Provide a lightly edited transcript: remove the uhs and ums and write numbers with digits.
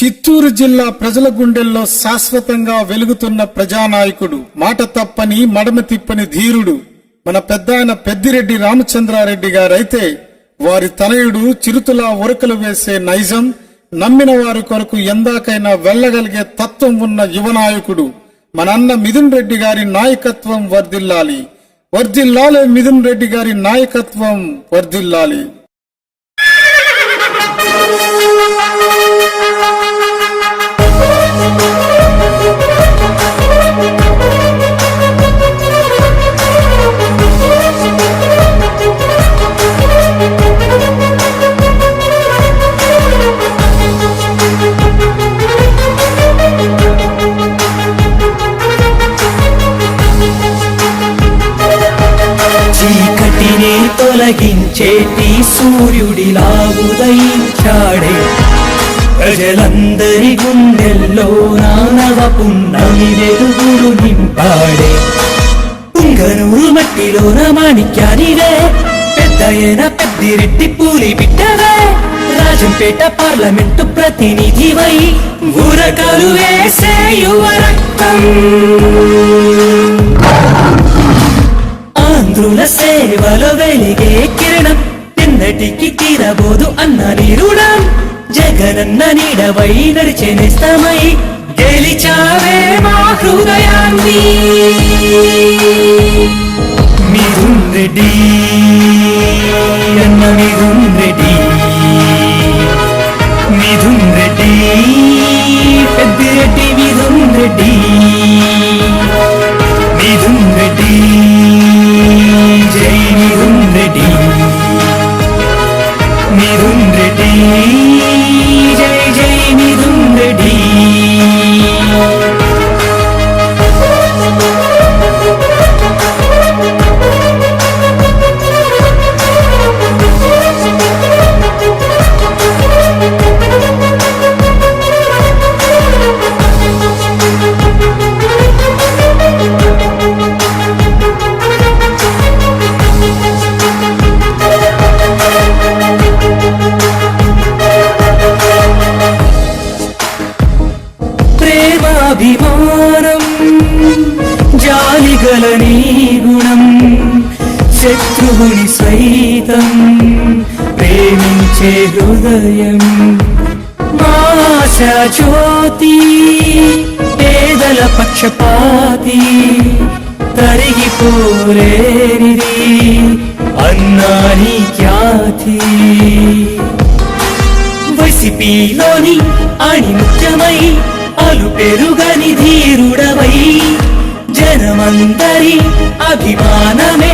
చిత్తూరు జిల్లా ప్రజల గుండెల్లో శాశ్వతంగా వెలుగుతున్న ప్రజానాయకుడు, మాట తప్పని మడమ తిప్పని ధీరుడు మన పెద్దాయన పెద్దిరెడ్డి రామచంద్రారెడ్డి గారైతే వారి తనయుడు చిరుతులా ఉరకలు వేసే నైజం, నమ్మిన వారి కొరకు ఎందాకైనా వెళ్లగలిగే తత్వం ఉన్న యువనాయకుడు మన అన్న మిథున్ రెడ్డి గారి నాయకత్వం వర్ధిల్లాలి. వర్ధిల్లాలే మిథున్ రెడ్డి గారి నాయకత్వం వర్ధిల్లాలి. చీకటిని తొలగించేటి సూర్యుడిలా ఉదయించాడే, ప్రజలందరి గుండెల్లో నానవ పున్నమి వెలుగులు నింపాడే. పుంగనూరు మట్టిలోన మాణిక్యానివే, పెద్దయన పెద్దిరెడ్డి పూలి బిడ్డవే, రాజంపేట పార్లమెంటు ప్రతినిధివై ఉరకలు వేసే యువ రక్తం. ఆంధ్రుల సేవలో వెలిగే కిరణం, ఎన్నటికి తీరబోదు అన్న నిరుణం. జగనన్న నీడవై నడిచే నేస్తమై గెలిచావే మా హృదయాన్ని. మిథున్ రెడ్డి అన్న మిథున్ రెడ్డి, మిథున్ రెడ్డి పెద్దిరెడ్డి మిథున్ రెడ్డి, మిథున్ రెడ్డి జై మిథున్ రెడ్డి, మిథున్ రెడ్డి జై జై మిథున్ రెడ్డి. అభిమానం జాలిగల నీ గుణం, శత్రువుని సైతం ప్రేమించే హృదయం. ఆశా జ్యోతి పేదల పక్షపాతి, తరిగిపోలేనిది అన్నా నీ ఖ్యాతి. వైసీపీలోని ఆణి ముఖ్యమై అలు పెరుగని ధీరుడవై, జనమందరి అభిమానమే